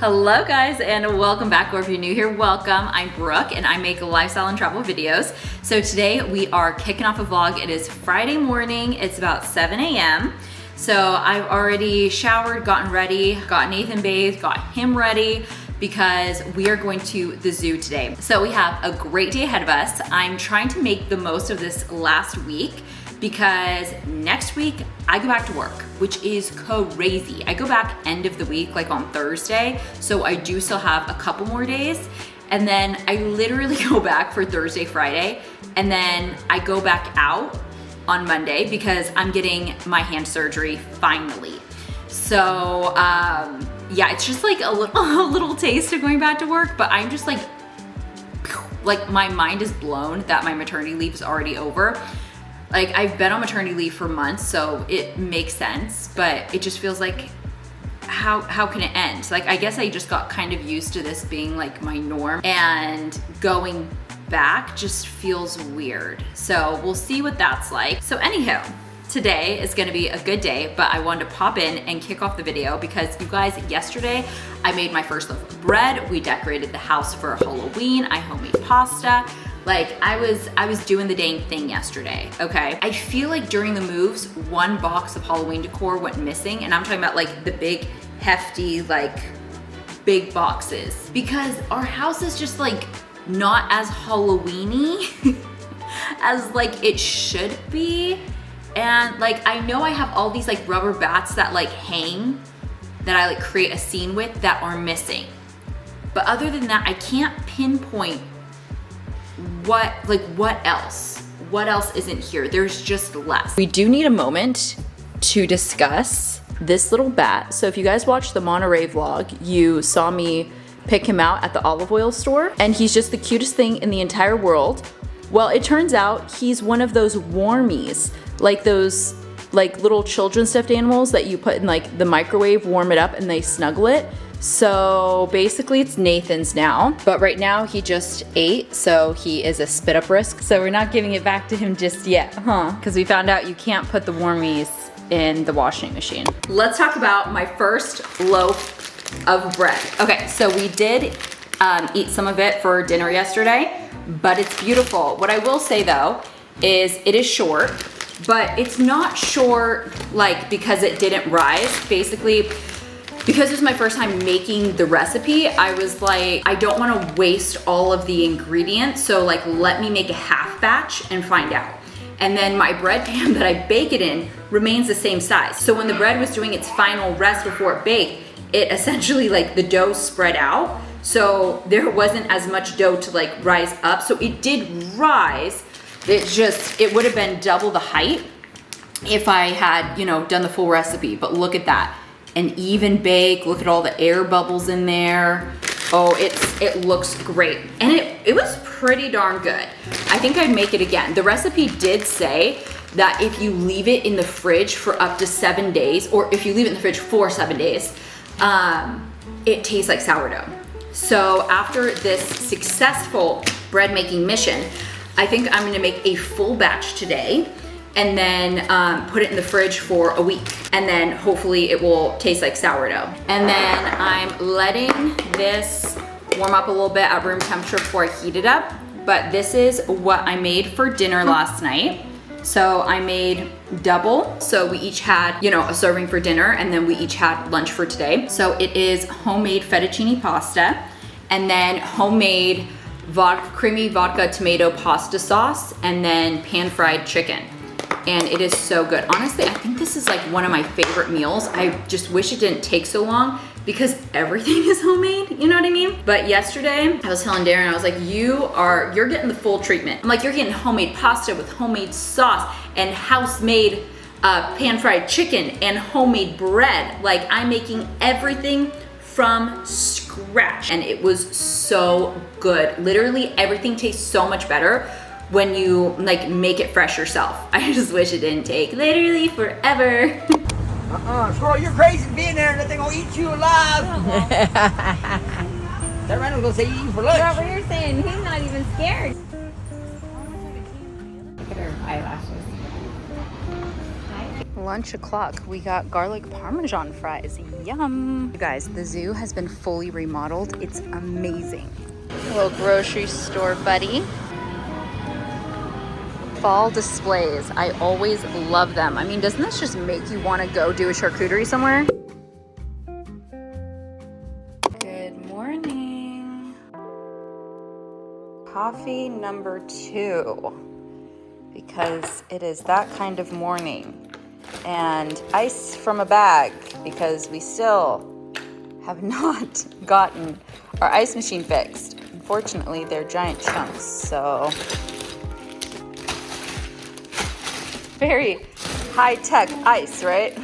Hello guys and welcome back, or if you're new here, welcome. I'm Brooke and I make lifestyle and travel videos. So today we are kicking off a vlog. It is Friday morning, it's about 7 a.m. So I've already showered, gotten ready, got Nathan bathed, got him ready because we are going to the zoo today. So we have a great day ahead of us. I'm trying to make the most of this last week because next week I go back to work, which is crazy. I go back end of the week, like on Thursday. So I do still have a couple more days. And then I literally go back for Thursday, Friday. And then I go back out on Monday because I'm getting my hand surgery finally. So yeah, it's just like a little taste of going back to work, but I'm just like my mind is blown that my maternity leave is already over. Like, I've been on maternity leave for months, so it makes sense, but it just feels like, how can it end? Like, I guess I just got kind of used to this being like my norm, and going back just feels weird. So we'll see what that's like. So anyhow, today is gonna be a good day, but I wanted to pop in and kick off the video because you guys, yesterday I made my first loaf of bread. We decorated the house for Halloween. I homemade pasta. Like, I was doing the dang thing yesterday, okay? I feel like during the moves, one box of Halloween decor went missing, and I'm talking about like the big, hefty, like big boxes. Because our house is just like not as Halloween-y as like it should be. And like, I know I have all these like rubber bats that like hang, that I like create a scene with, that are missing. But other than that, I can't pinpoint what else isn't here. There's just less. We do need a moment to discuss this little bat. So if you guys watched the Monterey vlog, you saw me pick him out at the olive oil store, and he's just the cutest thing in the entire world. Well, it turns out he's one of those warmies, like those like little children stuffed animals that you put in like the microwave, warm it up, and they snuggle it. So basically it's Nathan's now, but right now he just ate, so he is a spit up risk. So we're not giving it back to him just yet, huh? Because we found out you can't put the warmies in the washing machine. Let's talk about my first loaf of bread. Okay, so we did eat some of it for dinner yesterday, but it's beautiful. What I will say though, is it is short, but it's not short like because it didn't rise. Basically, because this is my first time making the recipe, I was like, I don't want to waste all of the ingredients, so like let me make a half batch and find out. And then my bread pan that I bake it in remains the same size. So when the bread was doing its final rest before it baked, it essentially like the dough spread out, so there wasn't as much dough to like rise up. So it did rise, it would have been double the height if I had, you know, done the full recipe. But look at that. An even bake, look at all the air bubbles in there. Oh, it looks great. And it was pretty darn good. I think I'd make it again. The recipe did say that if you leave it in the fridge for up to 7 days, or if you leave it in the fridge for 7 days, it tastes like sourdough. So after this successful bread making mission, I think I'm gonna make a full batch today, and then put it in the fridge for a week. And then hopefully it will taste like sourdough. And then I'm letting this warm up a little bit at room temperature before I heat it up. But this is what I made for dinner last night. So I made double. So we each had, you know, a serving for dinner, and then we each had lunch for today. So it is homemade fettuccine pasta, and then homemade creamy vodka tomato pasta sauce, and then pan fried chicken. And it is so good. Honestly, I think this is like one of my favorite meals. I just wish it didn't take so long because everything is homemade, you know what I mean? But yesterday, I was telling Darren, I was like, you're getting the full treatment. I'm like, you're getting homemade pasta with homemade sauce and house-made pan-fried chicken and homemade bread. Like, I'm making everything from scratch, and it was so good. Literally, everything tastes so much better when you like make it fresh yourself. I just wish it didn't take literally forever. Squirrel, you're crazy being there and that thing gonna eat you alive. That Randall's gonna say eat you for lunch. Robert, you're saying he's not even scared. Look at her eyelashes. lunch o'clock. We got garlic parmesan fries. Yum. You guys, the zoo has been fully remodeled. It's amazing. Little grocery store buddy. Fall displays. I always love them. I mean, doesn't this just make you want to go do a charcuterie somewhere? Good morning. Coffee number 2. Because it is that kind of morning. And ice from a bag because we still have not gotten our ice machine fixed. Unfortunately, they're giant chunks, so very high-tech ice, right?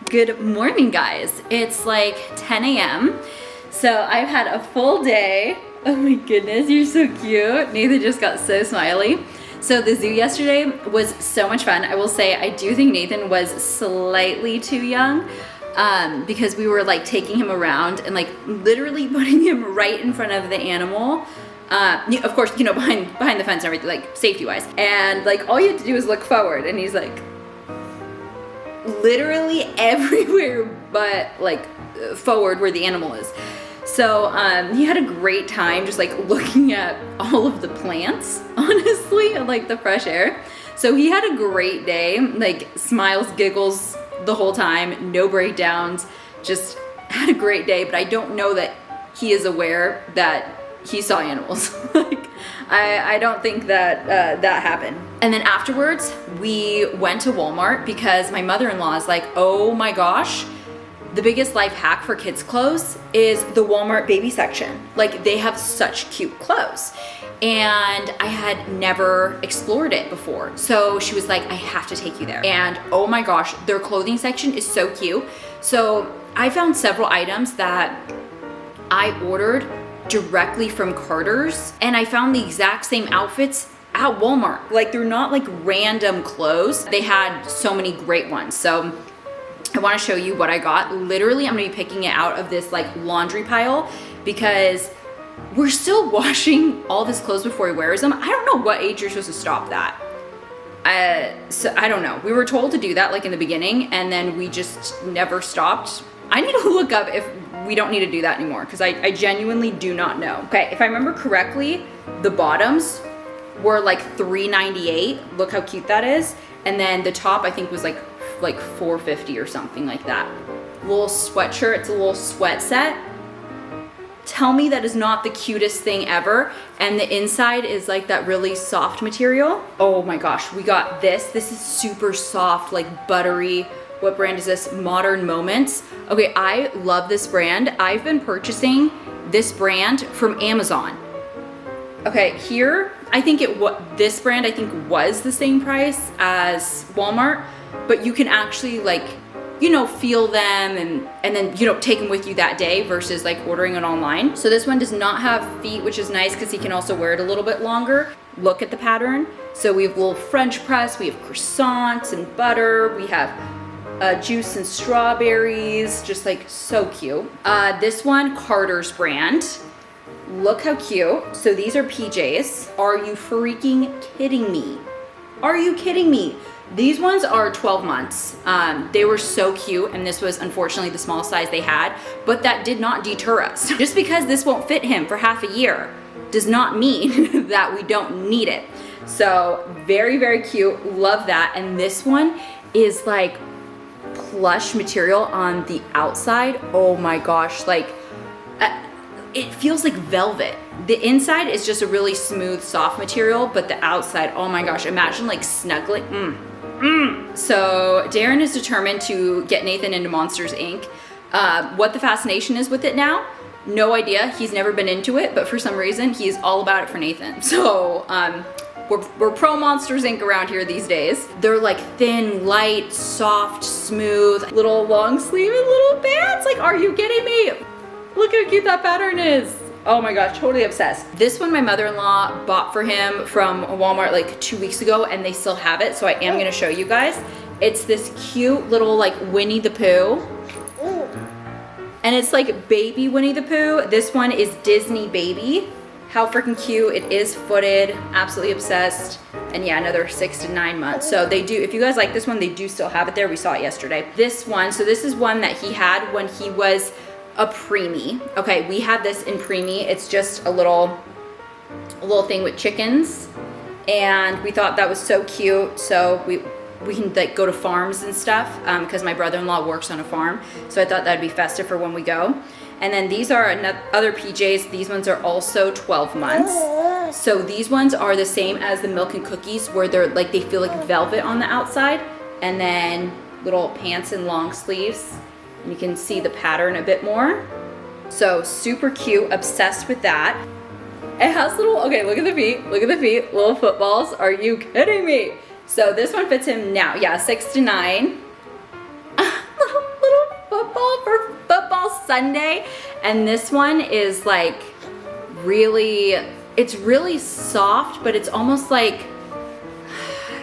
Good morning, guys. It's like 10 a.m. So I've had a full day. Oh my goodness, you're so cute. Nathan just got so smiley. So the zoo yesterday was so much fun. I will say I do think Nathan was slightly too young because we were like taking him around and like literally putting him right in front of the animal. Of course, you know, behind the fence and everything, like safety wise. And like all you have to do is look forward and he's like literally everywhere but like forward where the animal is. So he had a great time just like looking at all of the plants, honestly, and like the fresh air. So he had a great day, like smiles, giggles the whole time, no breakdowns, just had a great day. But I don't know that he is aware that he saw animals. Like I don't think that that happened. And then afterwards we went to Walmart because my mother-in-law is like, oh my gosh, the biggest life hack for kids clothes is the Walmart baby section. Like they have such cute clothes. And I had never explored it before. So she was like, I have to take you there. And oh my gosh, their clothing section is so cute. So I found several items that I ordered directly from Carter's. And I found the exact same outfits at Walmart. Like they're not like random clothes. They had so many great ones. So I want to show you what I got. Literally, I'm going to be picking it out of this like laundry pile because we're still washing all of his clothes before he wears them. I don't know what age you're supposed to stop that. So I don't know. We were told to do that like in the beginning and then we just never stopped. I need to look up if we don't need to do that anymore because I genuinely do not know. Okay, if I remember correctly, the bottoms were like $3.98. Look how cute that is. And then the top I think was like $4.50 or something like that. Little sweatshirt, it's a little sweat set. Tell me that is not the cutest thing ever. And the inside is like that really soft material. Oh my gosh, we got this. This is super soft, like buttery. What brand is this? Modern Moments. Okay, I love this brand. I've been purchasing this brand from Amazon. Okay, here, I think this brand I think was the same price as Walmart, but you can actually like, you know, feel them and then, you know, take them with you that day versus like ordering it online. So this one does not have feet, which is nice because he can also wear it a little bit longer. Look at the pattern. So we have little French press, we have croissants and butter, we have juice and strawberries, just like so cute. This one, Carter's brand. Look how cute. So these are PJs. Are you freaking kidding me? Are you kidding me? These ones are 12 months. They were so cute, and this was unfortunately the small size they had, but that did not deter us. Just because this won't fit him for half a year does not mean that we don't need it. So very, very cute. Love that. And this one is like plush material on the outside. Oh my gosh, like it feels like velvet. The inside is just a really smooth, soft material, but the outside, oh my gosh, imagine like snuggling. So Darren is determined to get Nathan into Monsters, Inc. What the fascination is with it now, no idea. He's never been into it, but for some reason, he's all about it for Nathan. So we're pro Monsters, Inc. around here these days. They're like thin, light, soft, smooth, little long sleeve and little pants. Like, are you kidding me? Look how cute that pattern is. Oh my gosh, totally obsessed. This one my mother-in-law bought for him from Walmart like 2 weeks ago and they still have it, so I am gonna show you guys. It's this cute little like Winnie the Pooh. And it's like baby Winnie the Pooh. This one is Disney Baby. How freaking cute. It is footed, absolutely obsessed. And yeah, another 6 to 9 months. So they do, if you guys like this one, they do still have it there. We saw it yesterday. This one, so this is one that he had when he was a preemie. Okay, we have this in preemie. It's just a little thing with chickens. And we thought that was so cute. So we can like go to farms and stuff because my brother-in-law works on a farm. So I thought that'd be festive for when we go. And then these are other PJs. These ones are also 12 months. So these ones are the same as the milk and cookies where they're like, they feel like velvet on the outside. And then little pants and long sleeves. And you can see the pattern a bit more. So super cute, obsessed with that. It has little, okay, look at the feet, little footballs. Are you kidding me? So this one fits him now, yeah, 6 to 9. little football for football Sunday. And this one is like really, it's really soft, but it's almost like,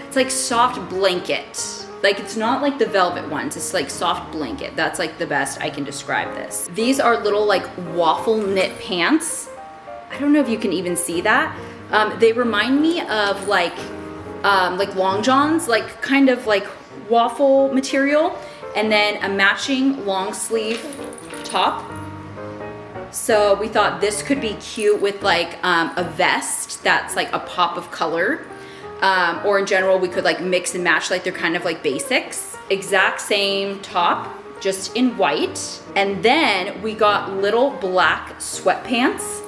it's like soft blanket. Like it's not like the velvet ones, it's like soft blanket. That's like the best I can describe this. These are little like waffle knit pants. I don't know if you can even see that. They remind me of like long johns, like kind of like waffle material, and then a matching long sleeve top. So we thought this could be cute with like a vest that's like a pop of color. Or in general, we could like mix and match, like they're kind of like basics. Exact same top, just in white. And then we got little black sweatpants.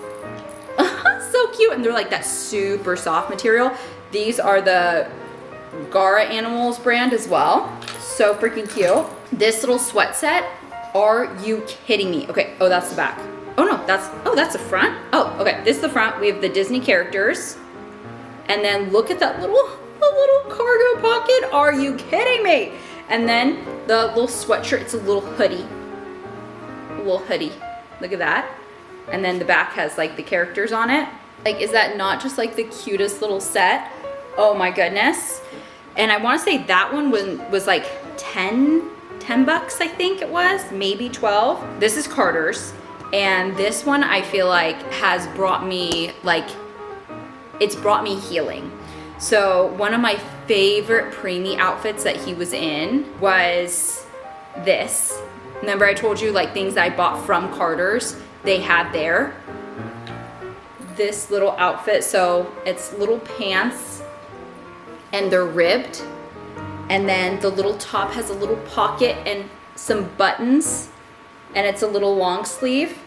So cute, and they're like that super soft material. These are the Gara Animals brand as well. So freaking cute. This little sweat set, are you kidding me? Okay, oh, that's the back. Oh no, that's the front. Oh, okay, this is the front. We have the Disney characters. And then look at that little cargo pocket. Are you kidding me? And then the little sweatshirt, it's a little hoodie. Look at that. And then the back has like the characters on it. Like, is that not just like the cutest little set? Oh my goodness. And I want to say that one was like 10 bucks, I think it was, maybe 12. This is Carter's. And this one I feel like has brought me like, it's brought me healing. So one of my favorite preemie outfits that he was in was this. Remember I told you like things that I bought from Carter's, they had there. This little outfit, so it's little pants and they're ribbed. And then the little top has a little pocket and some buttons, and it's a little long sleeve.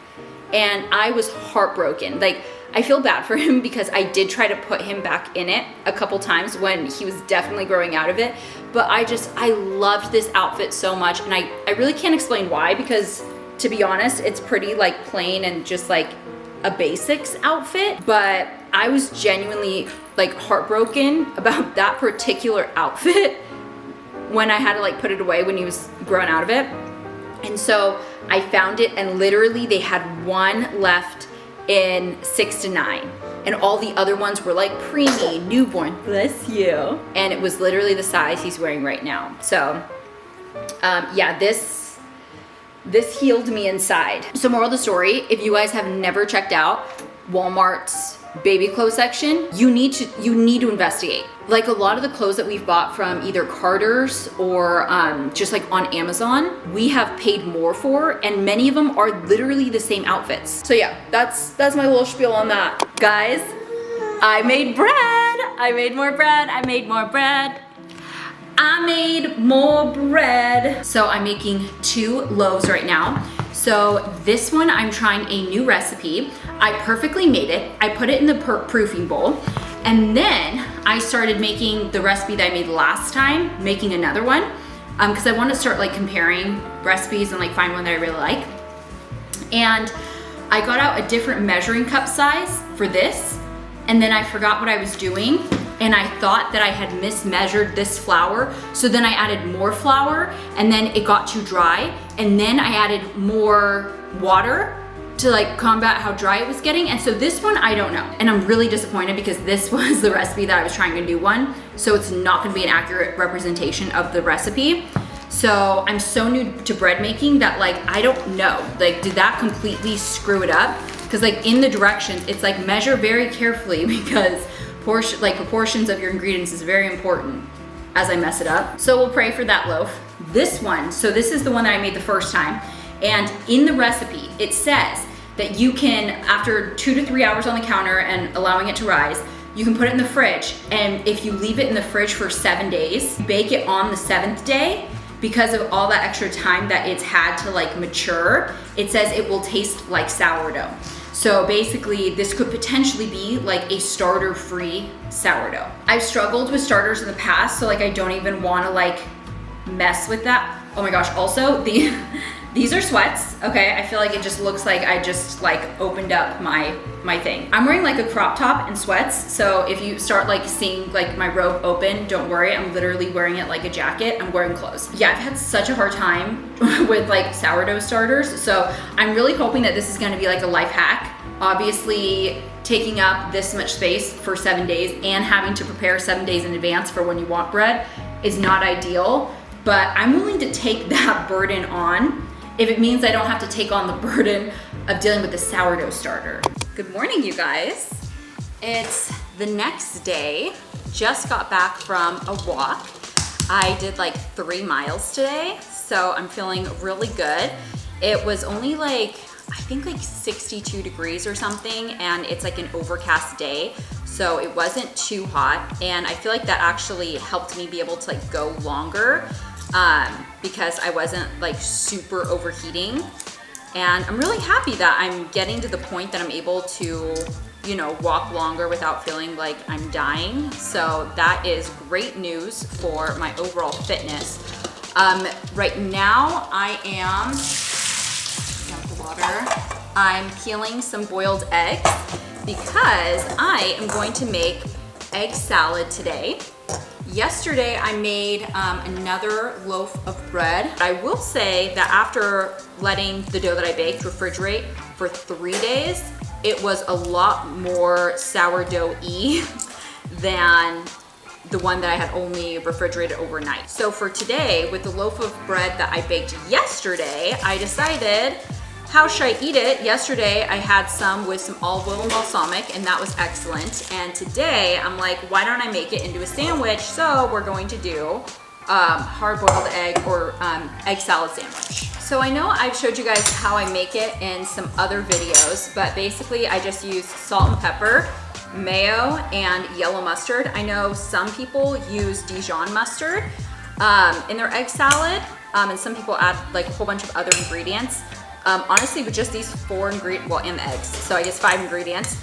And I was heartbroken. Like, I feel bad for him because I did try to put him back in it a couple times when he was definitely growing out of it. But I loved this outfit so much, and I really can't explain why, because to be honest, it's pretty like plain and just like a basics outfit. But I was genuinely like heartbroken about that particular outfit when I had to like put it away when he was growing out of it. And so I found it, and literally they had one left in 6 to 9, and all the other ones were like preemie, newborn, bless you, and it was literally the size he's wearing right now. So yeah, this healed me inside. So moral of the story, if you guys have never checked out Walmart's baby clothes section, you need to investigate. Like a lot of the clothes that we've bought from either Carter's or just like on Amazon, we have paid more for, and many of them are literally the same outfits. So yeah, that's my little spiel on that. Guys, I made bread. I made more bread. I made more bread. So I'm making 2 loaves right now. So this one, I'm trying a new recipe. I perfectly made it. I put it in the proofing bowl. And then I started making the recipe that I made last time, making another one. Because I want to start like comparing recipes and like find one that I really like. And I got out a different measuring cup size for this. And then I forgot what I was doing. And I thought that I had mismeasured this flour. So then I added more flour, and then it got too dry. And then I added more water to like combat how dry it was getting. And so this one, I don't know. And I'm really disappointed because this was the recipe that I was trying to do one. So it's not gonna be an accurate representation of the recipe. So I'm so new to bread making that like, I don't know, like did that completely screw it up? because like in the directions, it's like measure very carefully because proportions of your ingredients is very important as I mess it up. So we'll pray for that loaf. This one, so this is the one that I made the first time. And in the recipe, it says that you can, after 2 to 3 hours on the counter and allowing it to rise, you can put it in the fridge. And if you leave it in the fridge for 7 days, bake it on the 7th day, because of all that extra time that it's had to like mature, it says it will taste like sourdough. So basically this could potentially be like a starter-free sourdough. I've struggled with starters in the past, so like I don't even wanna like mess with that. Oh my gosh, also these are sweats, okay? I feel like it just looks like I just like opened up my thing. I'm wearing like a crop top and sweats, so if you start like seeing like my robe open, don't worry, I'm literally wearing it like a jacket. I'm wearing clothes. Yeah, I've had such a hard time with like sourdough starters, so I'm really hoping that this is gonna be like a life hack. Obviously, taking up this much space for 7 days and having to prepare 7 days in advance for when you want bread is not ideal, but I'm willing to take that burden on if it means I don't have to take on the burden of dealing with the sourdough starter. Good morning, you guys. It's the next day. Just got back from a walk. I did like 3 miles today, so I'm feeling really good. It was only like, I think like 62 degrees or something, and it's like an overcast day, so it wasn't too hot, and I feel like that actually helped me be able to like go longer because I wasn't like super overheating. And I'm really happy that I'm getting to the point that I'm able to, you know, walk longer without feeling like I'm dying. So that is great news for my overall fitness. Right now I am, dump the water. I'm peeling some boiled eggs because I am going to make egg salad today. Yesterday I made another loaf of bread. I will say that after letting the dough that I baked refrigerate for 3 days, it was a lot more sourdough-y than the one that I had only refrigerated overnight. So for today, with the loaf of bread that I baked yesterday, I decided, how should I eat it? Yesterday, I had some with some olive oil and balsamic, and that was excellent. And today, I'm like, why don't I make it into a sandwich? So we're going to do hard-boiled egg or egg salad sandwich. So I know I've showed you guys how I make it in some other videos, but basically I just use salt and pepper, mayo, and yellow mustard. I know some people use Dijon mustard in their egg salad, and some people add like a whole bunch of other ingredients. Honestly, with just these 4 ingredients, well, and the eggs, so I guess 5 ingredients,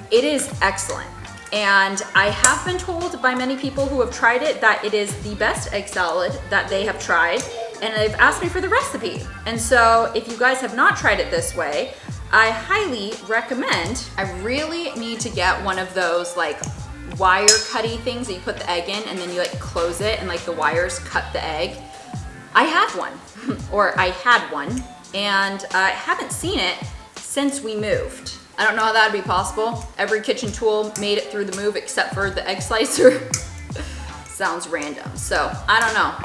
it is excellent. And I have been told by many people who have tried it that it is the best egg salad that they have tried, and they've asked me for the recipe. And so if you guys have not tried it this way, I highly recommend. I really need to get one of those like wire cutty things that you put the egg in and then you like close it and like the wires cut the egg. I have one, or I had one, and I haven't seen it since we moved. I don't know how that'd be possible. Every kitchen tool made it through the move except for the egg slicer. Sounds random, so I don't know.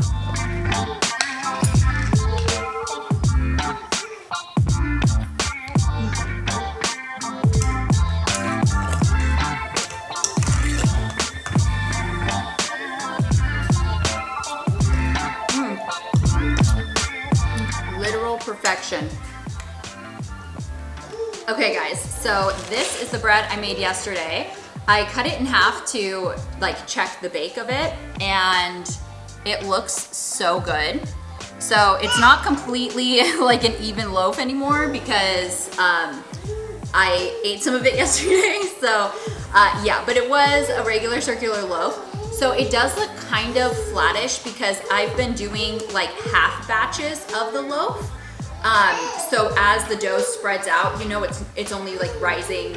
Literal perfection. Okay guys, so this is the bread I made yesterday. I cut it in half to like check the bake of it, and it looks so good. So it's not completely like an even loaf anymore because I ate some of it yesterday. So yeah, but it was a regular circular loaf. So it does look kind of flattish because I've been doing like half batches of the loaf. So as the dough spreads out, you know, it's only like rising,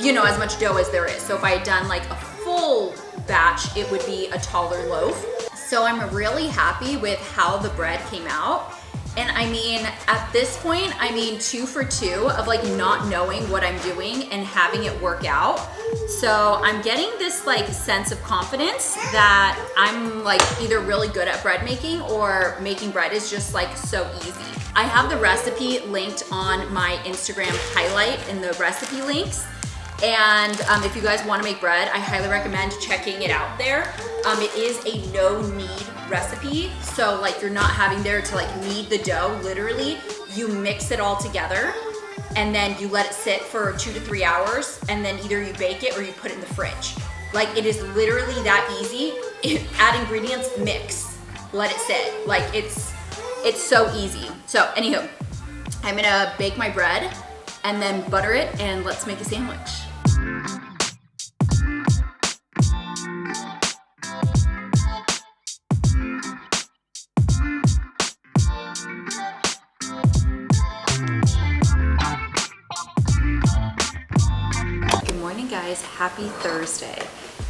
you know, as much dough as there is. So if I had done like a full batch, it would be a taller loaf. So I'm really happy with how the bread came out. And I mean, at this point, I mean 2 for 2 of like not knowing what I'm doing and having it work out. So I'm getting this like sense of confidence that I'm like either really good at bread making or making bread is just like so easy. I have the recipe linked on my Instagram highlight in the recipe links. And if you guys want to make bread, I highly recommend checking it out there. It is a no knead recipe. So like you're not having there to like knead the dough. Literally, you mix it all together and then you let it sit for 2 to 3 hours, and then either you bake it or you put it in the fridge. Like it is literally that easy. Add ingredients, mix, let it sit. Like it's so easy. So anywho, I'm gonna bake my bread and then butter it, and let's make a sandwich. Good morning, guys. Happy Thursday.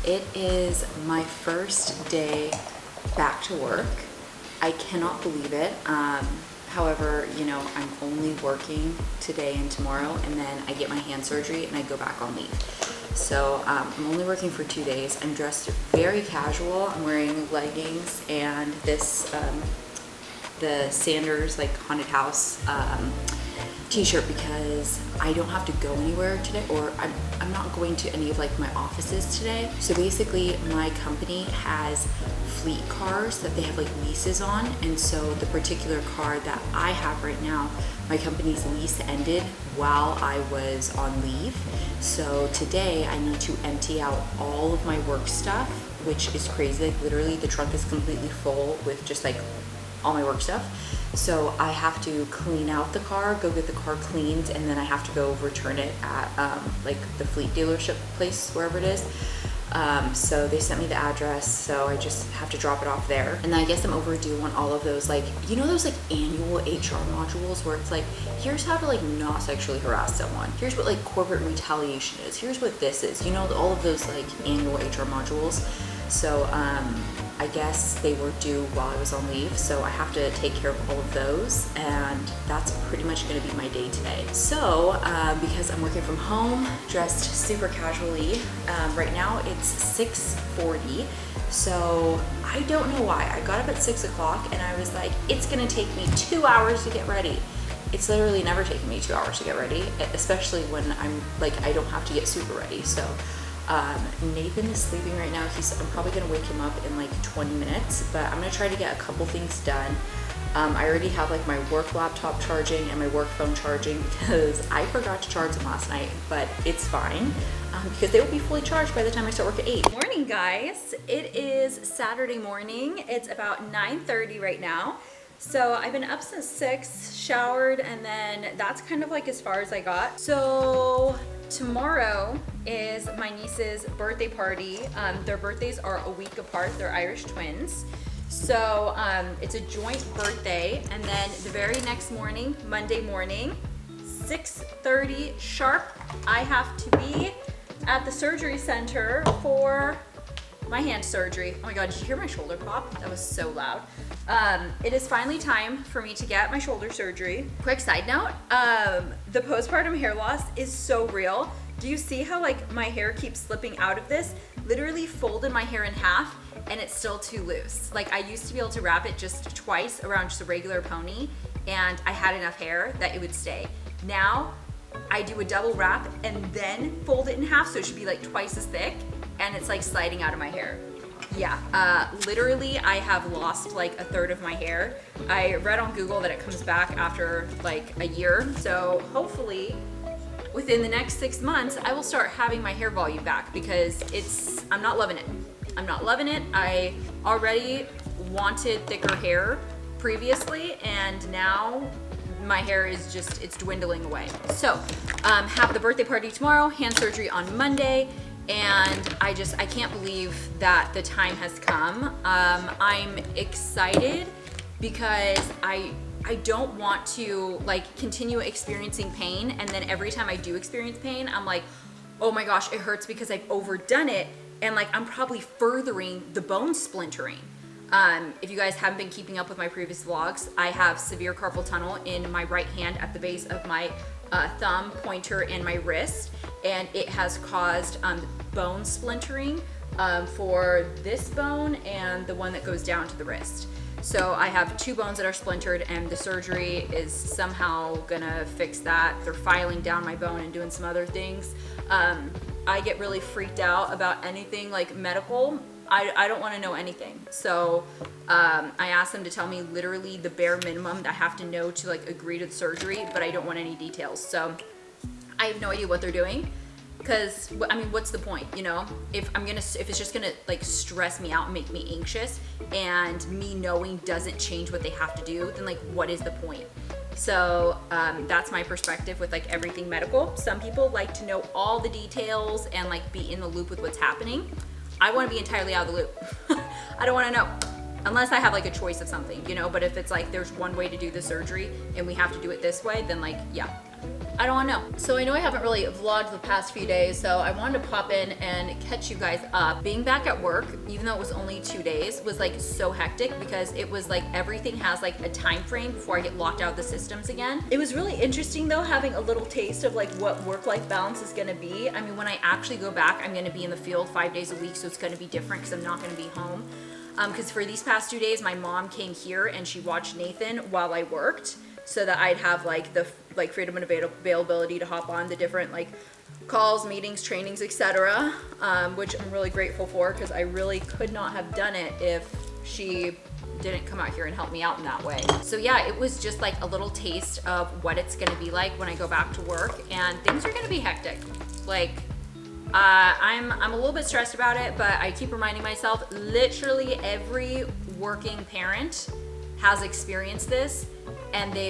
It is my first day back to work. I cannot believe it. However, you know, I'm only working today and tomorrow, and then I get my hand surgery and I go back on leave. So I'm only working for 2 days. I'm dressed very casual. I'm wearing leggings and this, the Sanders like haunted house t-shirt, because I don't have to go anywhere today, or I'm not going to any of like my offices today. So basically my company has fleet cars that they have like leases on, and so the particular car that I have right now, my company's lease ended while I was on leave. So today I need to empty out all of my work stuff, which is crazy. Like literally the trunk is completely full with just like all my work stuff. So I have to clean out the car, go get the car cleaned, and then I have to go return it at like the fleet dealership place, wherever it is. So they sent me the address, so I just have to drop it off there. And then I guess I'm overdue on all of those, like, you know, those like annual HR modules where it's like, here's how to like not sexually harass someone. Here's what like corporate retaliation is. Here's what this is. You know, all of those like annual HR modules. So I guess they were due while I was on leave, so I have to take care of all of those, and that's pretty much going to be my day today. So because I'm working from home, dressed super casually, right now it's 6:40, so I don't know why. I got up at 6 o'clock and I was like, it's going to take me 2 hours to get ready. It's literally never taken me 2 hours to get ready, especially when I'm like, I don't have to get super ready. So Nathan is sleeping right now. I'm probably gonna wake him up in like 20 minutes, but I'm gonna try to get a couple things done. I already have like my work laptop charging and my work phone charging because I forgot to charge them last night, but it's fine because they will be fully charged by the time I start work at 8. Morning, guys. It is Saturday morning. It's about 9:30 right now. So I've been up since 6, showered, and then that's kind of like as far as I got. So tomorrow is my niece's birthday party. Their birthdays are a week apart. They're Irish twins. So it's a joint birthday. And then the very next morning, Monday morning, 6:30 sharp, I have to be at the surgery center for my hand surgery. Oh my God, did you hear my shoulder pop? That was so loud. It is finally time for me to get my shoulder surgery. Quick side note, the postpartum hair loss is so real. Do you see how like my hair keeps slipping out of this? Literally folded my hair in half and it's still too loose. Like I used to be able to wrap it just twice around just a regular pony, and I had enough hair that it would stay. Now I do a double wrap and then fold it in half, so it should be like twice as thick, and it's like sliding out of my hair. Yeah, literally I have lost like a third of my hair. I read on Google that it comes back after like a year, so hopefully within the next 6 months I will start having my hair volume back, because I'm not loving it. I'm not loving it. I already wanted thicker hair previously, and now my hair is just, it's dwindling away. So have the birthday party tomorrow, hand surgery on Monday, and I can't believe that the time has come. I'm excited because I don't want to like continue experiencing pain, and then every time I do experience pain, I'm like, oh my gosh, it hurts because I've overdone it, and like I'm probably furthering the bone splintering. If you guys haven't been keeping up with my previous vlogs, I have severe carpal tunnel in my right hand at the base of my thumb, pointer, and my wrist, and it has caused bone splintering for this bone and the one that goes down to the wrist. So I have 2 bones that are splintered, and the surgery is somehow gonna fix that. They're filing down my bone and doing some other things. I get really freaked out about anything like medical. I don't want to know anything. So I asked them to tell me literally the bare minimum that I have to know to like agree to the surgery, but I don't want any details. So I have no idea what they're doing, because I mean, what's the point, you know? If it's just gonna like stress me out and make me anxious, and me knowing doesn't change what they have to do, then like what is the point? So that's my perspective with like everything medical. Some people like to know all the details and like be in the loop with what's happening. I want to be entirely out of the loop. I don't want to know unless I have like a choice of something, you know. But if it's like there's one way to do the surgery and we have to do it this way, then like, yeah, I don't want to know. So I know I haven't really vlogged the past few days, so I wanted to pop in and catch you guys up. Being back at work, even though it was only 2 days, was like so hectic, because it was like everything has like a time frame before I get locked out of the systems again. It was really interesting though, having a little taste of like what work-life balance is gonna be. I mean, when I actually go back, I'm gonna be in the field 5 days a week, so it's gonna be different because I'm not gonna be home. Because for these past 2 days, my mom came here and she watched Nathan while I worked, so that I'd have like the freedom and availability to hop on the different like calls, meetings, trainings, etc. Which I'm really grateful for, because I really could not have done it if she didn't come out here and help me out in that way. So yeah, it was just like a little taste of what it's gonna be like when I go back to work, and things are gonna be hectic. Like I'm a little bit stressed about it, but I keep reminding myself, literally every working parent has experienced this, and they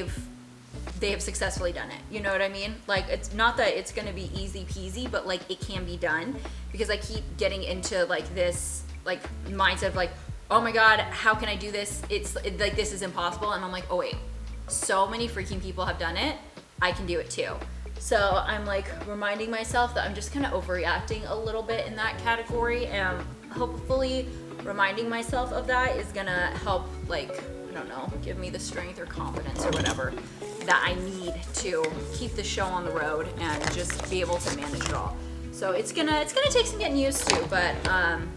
have successfully done it. You know what I mean? Like, it's not that it's gonna be easy peasy, but like it can be done, because I keep getting into like this like mindset of like, oh my god, how can I do this? It's like, this is impossible. And I'm like, oh wait, so many freaking people have done it, I can do it too. So I'm like reminding myself that I'm just kind of overreacting a little bit in that category, and hopefully reminding myself of that is gonna help, like, I don't know, give me the strength or confidence or whatever that I need to keep the show on the road and just be able to manage it all. So it's gonna take some getting used to, but I'm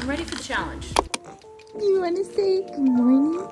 ready for the challenge. You want to say good morning?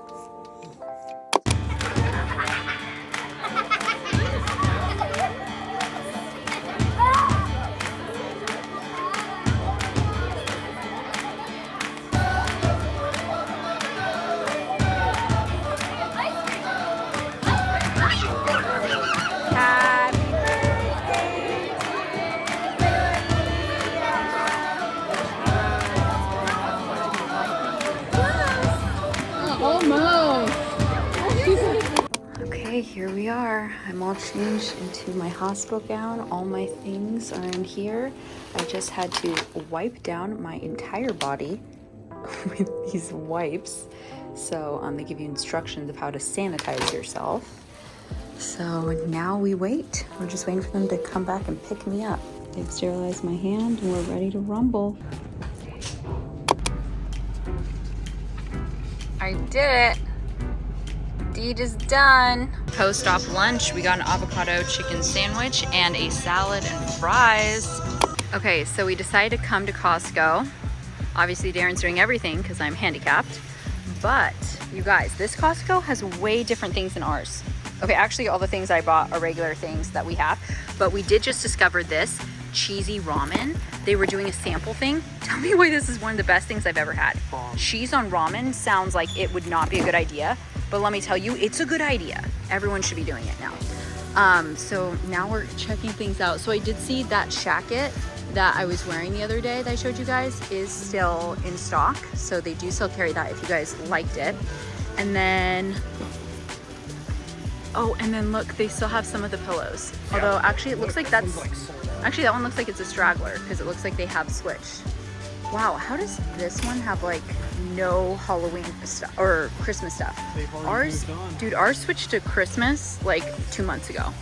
Okay, here we are. I'm all changed into my hospital gown. All my things are in here. I just had to wipe down my entire body with these wipes. So they give you instructions of how to sanitize yourself. So now we wait. We're just waiting for them to come back and pick me up. They've sterilized my hand and we're ready to rumble. I did it. Deed is done. Post-op lunch, we got an avocado chicken sandwich and a salad and fries. Okay, so we decided to come to Costco. Obviously Darren's doing everything because I'm handicapped. But you guys, this Costco has way different things than ours. Okay, actually all the things I bought are regular things that we have, but we did just discover this cheesy ramen. They were doing a sample thing. Tell me why this is one of the best things I've ever had. Cheese on ramen sounds like it would not be a good idea, but let me tell you, it's a good idea. Everyone should be doing it now. So now we're checking things out. So I did see that shacket that I was wearing the other day that I showed you guys is still in stock. So they do still carry that if you guys liked it. And then, oh, and then look, they still have some of the pillows. Although actually it looks like that's, actually that one looks like it's a straggler because it looks like they have switched. Wow, how does this one have like no Halloween stuff or Christmas stuff? Ours, dude, ours switched to Christmas like 2 months ago.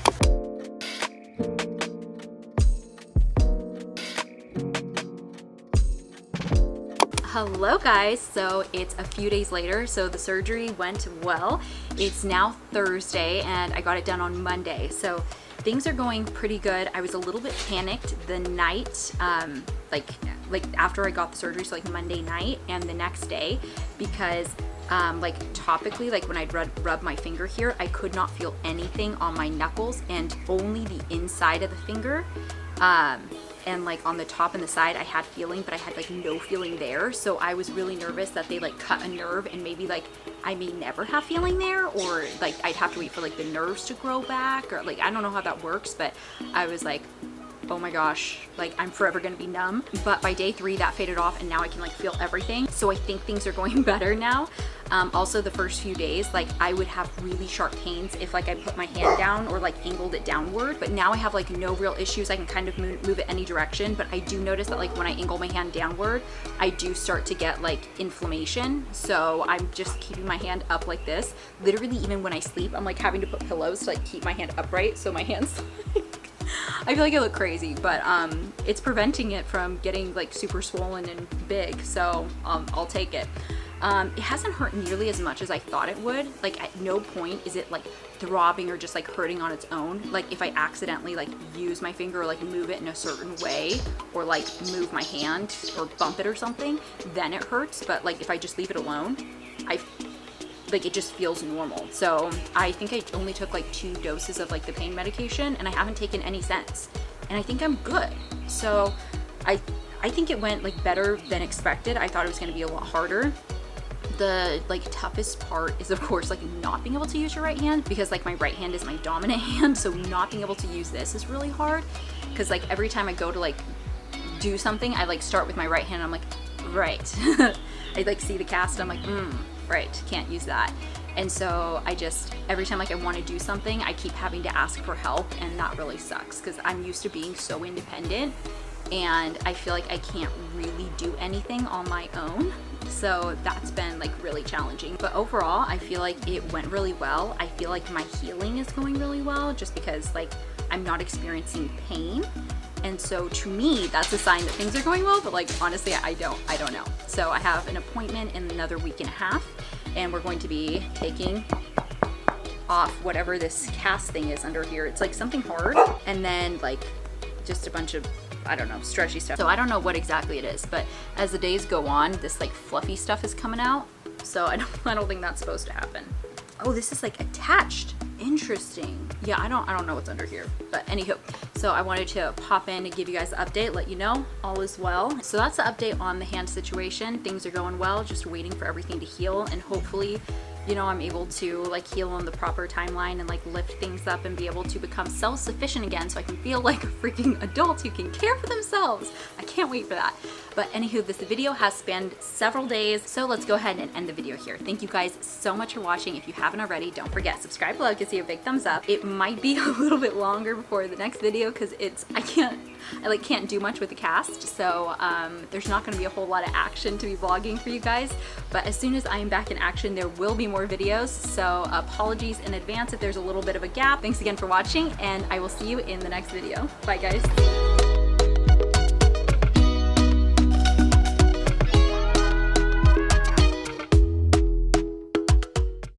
Hello guys, so it's a few days later, so the surgery went well. It's now Thursday and I got it done on Monday, so things are going pretty good. I was a little bit panicked the night, like after I got the surgery, so like Monday night and the next day, because like topically, like when I'd rub my finger here, I could not feel anything on my knuckles and only the inside of the finger. And like on the top and the side I had feeling, but I had like no feeling there. So I was really nervous that they like cut a nerve and maybe like I may never have feeling there, or like I'd have to wait for like the nerves to grow back, or like I don't know how that works, but I was like, oh my gosh, like I'm forever gonna be numb. But by day 3 that faded off and now I can like feel everything. So I think things are going better now. Also the first few days, like I would have really sharp pains if like I put my hand down or like angled it downward, but now I have like no real issues. I can kind of move it any direction, but I do notice that like when I angle my hand downward, I do start to get like inflammation. So I'm just keeping my hand up like this. Literally even when I sleep, I'm like having to put pillows to like keep my hand upright so my hand's I feel like I look crazy, but it's preventing it from getting like super swollen and big, so I'll take it. It hasn't hurt nearly as much as I thought it would. Like at no point is it like throbbing or just like hurting on its own. Like if I accidentally like use my finger or like move it in a certain way or like move my hand or bump it or something, then it hurts. But like if I just leave it alone, like it just feels normal. So I think I only took like 2 doses of like the pain medication and I haven't taken any since, and I think I'm good. So I think it went like better than expected. I thought it was going to be a lot harder. The like toughest part is of course like not being able to use your right hand, because like my right hand is my dominant hand, so not being able to use this is really hard, because like every time I go to like do something I like start with my right hand and I'm like, right. I like see the cast, I'm like, right, can't use that. And so I just, every time like I want to do something, I keep having to ask for help, and that really sucks because I'm used to being so independent and I feel like I can't really do anything on my own. So that's been like really challenging. But overall, I feel like it went really well. I feel like my healing is going really well just because like I'm not experiencing pain. And so to me, that's a sign that things are going well, but like honestly, I don't know. So I have an appointment in another week and a half, and we're going to be taking off whatever this cast thing is under here. It's like something hard, and then like just a bunch of, I don't know, stretchy stuff. So I don't know what exactly it is, but as the days go on, this like fluffy stuff is coming out. So I don't think that's supposed to happen. Oh, this is like attached. Interesting. Yeah, I don't know what's under here, but anywho, so I wanted to pop in and give you guys an update, let you know all is well. So that's the update on the hand situation. Things are going well, just waiting for everything to heal, and hopefully, you know, I'm able to like heal on the proper timeline and like lift things up and be able to become self-sufficient again, so I can feel like a freaking adult who can care for themselves. I can't wait for that. But anywho, this video has spanned several days, so let's go ahead and end the video here. Thank you guys so much for watching. If you haven't already, don't forget, subscribe below, gives you a big thumbs up. It might be a little bit longer before the next video because I can't do much with the cast, so there's not going to be a whole lot of action to be vlogging for you guys. But as soon as I am back in action, there will be more videos, so apologies in advance if there's a little bit of a gap. Thanks again for watching, and I will see you in the next video. Bye guys.